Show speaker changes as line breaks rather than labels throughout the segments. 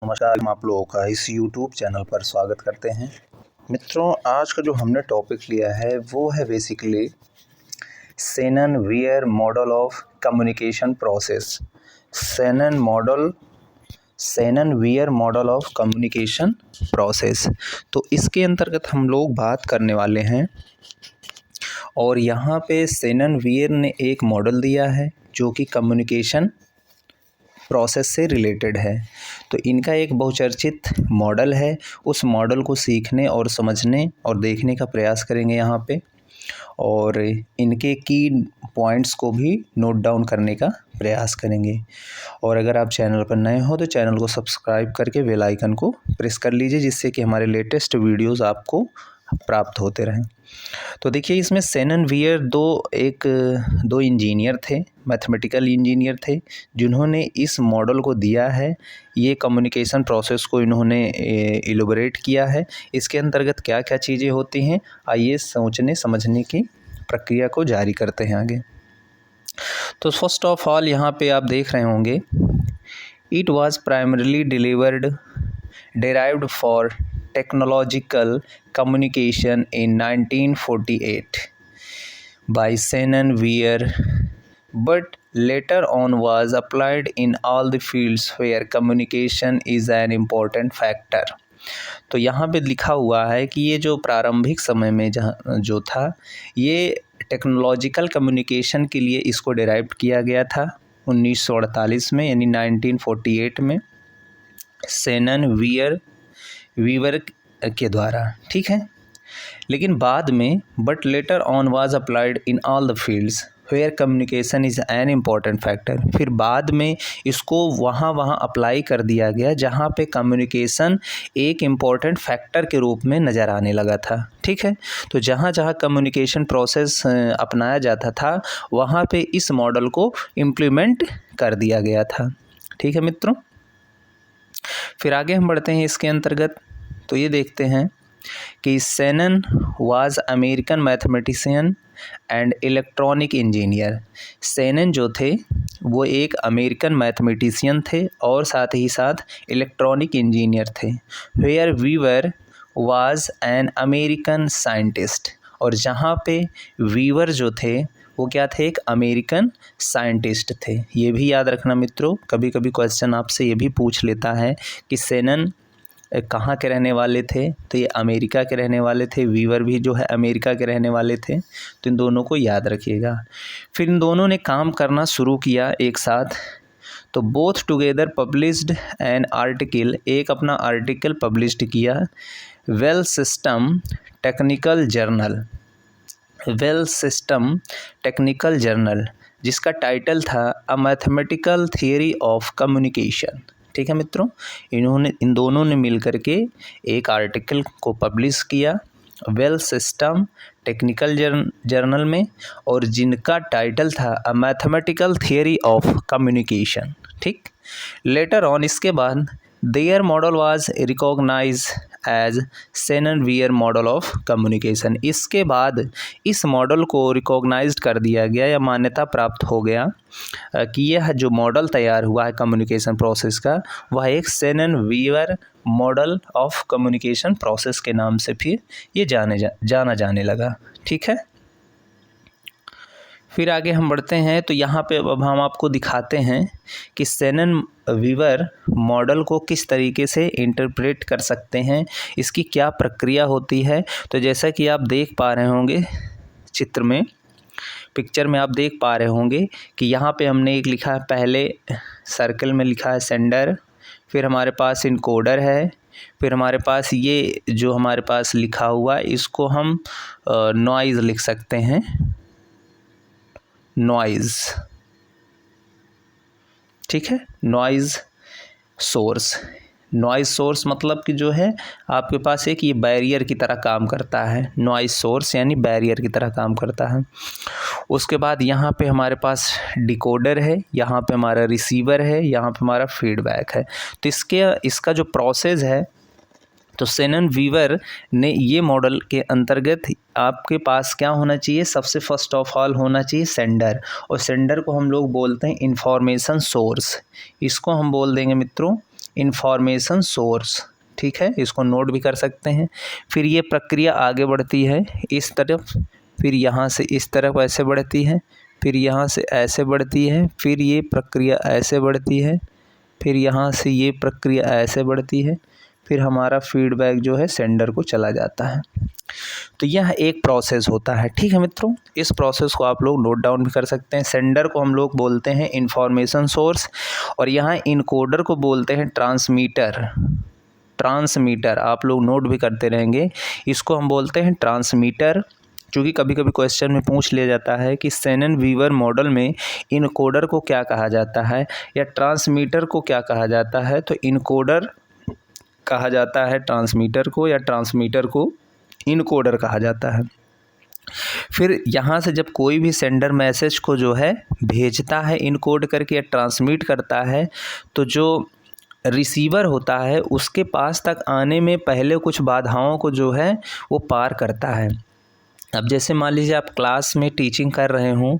नमस्कार, हम आप लोगों का इस YouTube चैनल पर स्वागत करते हैं। मित्रों, आज का जो हमने टॉपिक लिया है वो है basically Shannon-where model of communication process. Shannon-where model of communication process. तो इसके अंतर्गत हम लोग बात करने वाले हैं और यहाँ पे शेनन-वेयर ने एक मॉडल दिया है जो कि कम्युनिकेशन प्रोसेस से रिलेटेड है। तो इनका एक बहुचर्चित मॉडल है, उस मॉडल को सीखने और समझने और देखने का प्रयास करेंगे यहाँ पे, और इनके की पॉइंट्स को भी नोट डाउन करने का प्रयास करेंगे। और अगर आप चैनल पर नए हो तो चैनल को सब्सक्राइब करके बेल आइकन को प्रेस कर लीजिए, जिससे कि हमारे लेटेस्ट वीडियोज़ आपको प्राप्त होते रहें। तो देखिए, इसमें शेनन-वेयर दो इंजीनियर थे, मैथमेटिकल इंजीनियर थे, जिन्होंने इस मॉडल को दिया है। ये कम्युनिकेशन प्रोसेस को इन्होंने इलैबोरेट किया है। इसके अंतर्गत क्या क्या चीज़ें होती हैं, आइए सोचने समझने की प्रक्रिया को जारी करते हैं आगे। तो फर्स्ट ऑफ ऑल यहाँ पे आप देख रहे होंगे, it was primarily derived for technological communication in 1948 by Shenan-Weir, but later on was applied in all the fields where communication is an important factor। तो यहाँ पे लिखा हुआ है कि ये जो प्रारंभिक समय में जो था, ये टेक्नोलॉजिकल कम्युनिकेशन के लिए इसको डिराइव किया गया था 1948 में, यानी 1948 में शेनन-वेयर के द्वारा, ठीक है। लेकिन बाद में but later on was applied in all the fields where communication is an important factor. फिर बाद में इसको वहाँ अप्लाई कर दिया गया जहाँ पे कम्युनिकेशन एक इम्पॉर्टेंट फैक्टर के रूप में नज़र आने लगा था, ठीक है। तो जहाँ जहाँ कम्युनिकेशन प्रोसेस अपनाया जाता था, वहाँ पे इस मॉडल को इम्प्लीमेंट कर दिया गया था, ठीक है मित्रों। फिर आगे हम बढ़ते हैं इसके अंतर्गत। तो ये देखते हैं कि Shannon was American mathematician and electronic engineer. Shannon जो थे वो एक अमेरिकन मैथमेटिशियन थे और साथ ही साथ इलेक्ट्रॉनिक इंजीनियर थे। Where Weaver was an American scientist, और जहाँ पे वीवर जो थे वो क्या थे, एक अमेरिकन साइंटिस्ट थे। ये भी याद रखना मित्रों, कभी कभी क्वेश्चन आपसे ये भी पूछ लेता है कि शेनन कहाँ के रहने वाले थे, तो ये अमेरिका के रहने वाले थे, वीवर भी जो है अमेरिका के रहने वाले थे। तो इन दोनों को याद रखिएगा। फिर इन दोनों ने काम करना शुरू किया एक साथ। तो both together published an article, एक अपना आर्टिकल पब्लिश्ड किया वेल सिस्टम टेक्निकल जर्नल, जिसका टाइटल था a mathematical theory of communication, ठीक है मित्रों। इन दोनों ने मिलकर के एक आर्टिकल को पब्लिश किया वेल सिस्टम टेक्निकल जर्नल में, और जिनका टाइटल था a mathematical theory of communication, ठीक। लेटर ऑन, इसके बाद their model was recognise as Shannon Weaver model of communication. इसके बाद इस मॉडल को रिकॉग्नाइज्ड कर दिया गया या मान्यता प्राप्त हो गया कि यह जो मॉडल तैयार हुआ है कम्युनिकेशन प्रोसेस का, वह एक Shannon-where model of communication process के नाम से फिर ये जाना जाने लगा, ठीक है। फिर आगे हम बढ़ते हैं। तो यहाँ पे अब हम आपको दिखाते हैं कि शेनन-वेयर मॉडल को किस तरीके से इंटरप्रेट कर सकते हैं, इसकी क्या प्रक्रिया होती है। तो जैसा कि आप देख पा रहे होंगे पिक्चर में आप देख पा रहे होंगे कि यहाँ पे हमने एक लिखा है, पहले सर्कल में लिखा है सेंडर, फिर हमारे पास इनकोडर है, फिर हमारे पास ये जो हमारे पास लिखा हुआ है इसको हम नॉइज़ लिख सकते हैं, नॉइज़, ठीक है। नॉइज़ सोर्स मतलब कि जो है आपके पास एक ये बैरियर की तरह काम करता है। नॉइज़ सोर्स यानी बैरियर की तरह काम करता है। उसके बाद यहाँ पे हमारे पास डिकोडर है, यहाँ पे हमारा रिसीवर है, यहाँ पे हमारा फीडबैक है। तो इसका जो प्रोसेस है, तो शेनन-वेयर ने ये मॉडल के अंतर्गत आपके पास क्या होना चाहिए, सबसे फर्स्ट ऑफ ऑल होना चाहिए सेंडर, और सेंडर को हम लोग बोलते हैं इंफॉर्मेशन सोर्स। इसको हम बोल देंगे मित्रों इंफॉर्मेशन सोर्स, ठीक है, इसको नोट भी कर सकते हैं। फिर ये प्रक्रिया आगे बढ़ती है इस तरफ, फिर यहाँ से इस तरफ ऐसे बढ़ती है, फिर यहाँ से ऐसे बढ़ती है, फिर ये प्रक्रिया ऐसे बढ़ती है, फिर यहाँ से ये प्रक्रिया ऐसे बढ़ती है, फिर हमारा फीडबैक जो है सेंडर को चला जाता है। तो यह एक प्रोसेस होता है, ठीक है मित्रों। इस प्रोसेस को आप लोग नोट डाउन भी कर सकते हैं। सेंडर को हम लोग बोलते हैं इंफॉर्मेशन सोर्स, और यहाँ इनकोडर को बोलते हैं ट्रांसमीटर। ट्रांसमीटर आप लोग नोट भी करते रहेंगे, इसको हम बोलते हैं ट्रांसमीटर। क्योंकि कभी कभी क्वेश्चन में पूछ लिया जाता है कि शेनन वीवर मॉडल में इनकोडर को क्या कहा जाता है या ट्रांसमीटर को क्या कहा जाता है, तो इनकोडर कहा जाता है ट्रांसमीटर को, या ट्रांसमीटर को इनकोडर कहा जाता है। फिर यहाँ से जब कोई भी सेंडर मैसेज को जो है भेजता है इनकोड करके या ट्रांसमिट करता है, तो जो रिसीवर होता है उसके पास तक आने में पहले कुछ बाधाओं को जो है वो पार करता है। अब जैसे मान लीजिए आप क्लास में टीचिंग कर रहे हों,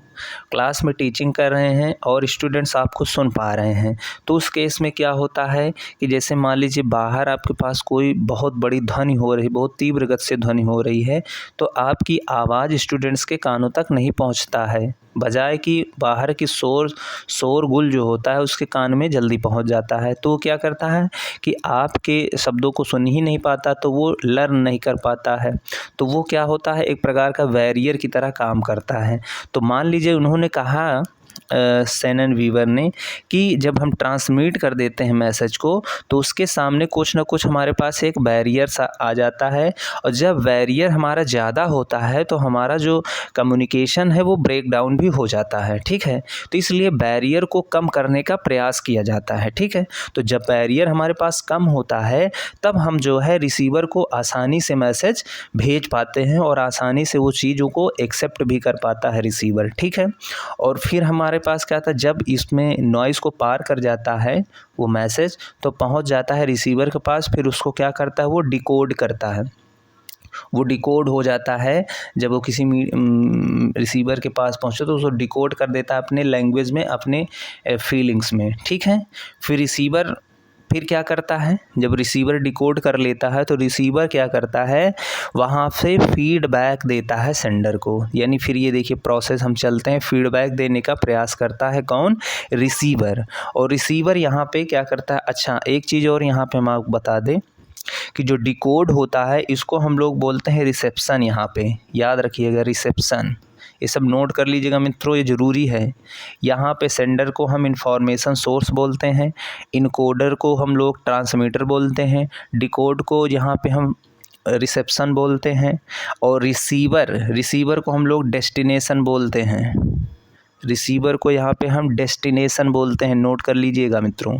क्लास में टीचिंग कर रहे हैं और स्टूडेंट्स आपको सुन पा रहे हैं, तो उस केस में क्या होता है कि जैसे मान लीजिए बाहर आपके पास कोई बहुत बड़ी ध्वनि हो रही, बहुत तीव्र गति से ध्वनि हो रही है, तो आपकी आवाज़ स्टूडेंट्स के कानों तक नहीं पहुंचता है, बजाय कि बाहर की शोरगुल जो होता है उसके कान में जल्दी पहुंच जाता है। तो वो क्या करता है कि आपके शब्दों को सुन ही नहीं पाता, तो वो लर्न नहीं कर पाता है। तो वो क्या होता है, एक प्रकार का बैरियर की तरह काम करता है। तो मान लीजिए उन्होंने कहा शेनन वीवर ने कि जब हम ट्रांसमिट कर देते हैं मैसेज को, तो उसके सामने कुछ ना कुछ हमारे पास एक बैरियर सा आ जाता है, और जब बैरियर हमारा ज़्यादा होता है तो हमारा जो कम्युनिकेशन है वो ब्रेक डाउन भी हो जाता है, ठीक है। तो इसलिए बैरियर को कम करने का प्रयास किया जाता है, ठीक है। तो जब बैरियर हमारे पास कम होता है तब हम जो है रिसीवर को आसानी से मैसेज भेज पाते हैं और आसानी से वो चीज़ों को एक्सेप्ट भी कर पाता है रिसीवर, ठीक है। और फिर हमारे पास क्या था, जब इसमें नॉइज़ को पार कर जाता है वो मैसेज, तो पहुंच जाता है रिसीवर के पास। फिर उसको क्या करता है, वो डिकोड करता है। वो डिकोड हो जाता है, जब वो किसी रिसीवर के पास पहुंचे तो उसको डिकोड कर देता है अपने लैंग्वेज में, अपने फीलिंग्स में, ठीक है। फिर रिसीवर फिर क्या करता है, जब रिसीवर डिकोड कर लेता है तो रिसीवर क्या करता है, वहाँ से फीडबैक देता है सेंडर को। यानी फिर ये देखिए प्रोसेस हम चलते हैं, फीडबैक देने का प्रयास करता है कौन, रिसीवर। और रिसीवर यहाँ पे क्या करता है, अच्छा एक चीज़ और यहाँ पे हम आपको बता दें कि जो डिकोड होता है इसको हम लोग बोलते हैं रिसेप्शन। यहाँ पे याद रखिएगा रिसेप्शन, ये सब नोट कर लीजिएगा मित्रों, ये ज़रूरी है। यहाँ पे सेंडर को हम इंफॉर्मेशन सोर्स बोलते हैं, इनकोडर को हम लोग ट्रांसमीटर बोलते हैं, डिकोड को यहाँ पे हम रिसेप्शन बोलते हैं, और रिसीवर को हम लोग डेस्टिनेशन बोलते हैं। रिसीवर को यहाँ पे हम डेस्टिनेशन बोलते हैं, नोट कर लीजिएगा मित्रों,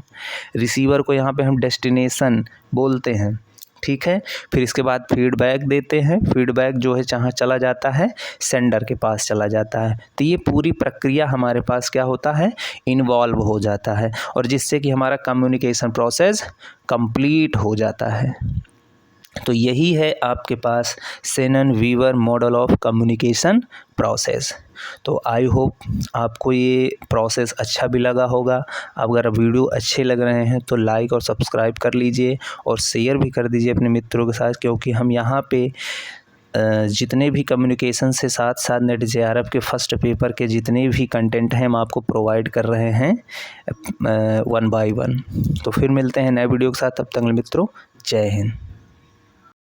रिसीवर को यहाँ पे हम डेस्टिनेशन बोलते हैं, ठीक है। फिर इसके बाद फीडबैक देते हैं, फीडबैक जो है जहाँ चला जाता है सेंडर के पास चला जाता है। तो ये पूरी प्रक्रिया हमारे पास क्या होता है, इन्वॉल्व हो जाता है, और जिससे कि हमारा कम्युनिकेशन प्रोसेस कंप्लीट हो जाता है। तो यही है आपके पास Shannon Weaver model of communication process. तो आई होप आपको ये प्रोसेस अच्छा भी लगा होगा। अगर वीडियो अच्छे लग रहे हैं तो लाइक और सब्सक्राइब कर लीजिए और शेयर भी कर दीजिए अपने मित्रों के साथ, क्योंकि हम यहाँ पे जितने भी कम्युनिकेशन से साथ साथ नेट JRF के फर्स्ट पेपर के जितने भी कंटेंट हैं हम आपको प्रोवाइड कर रहे हैं 1 by 1। तो फिर मिलते हैं नए वीडियो के साथ, तब तक मित्रों जय हिंद।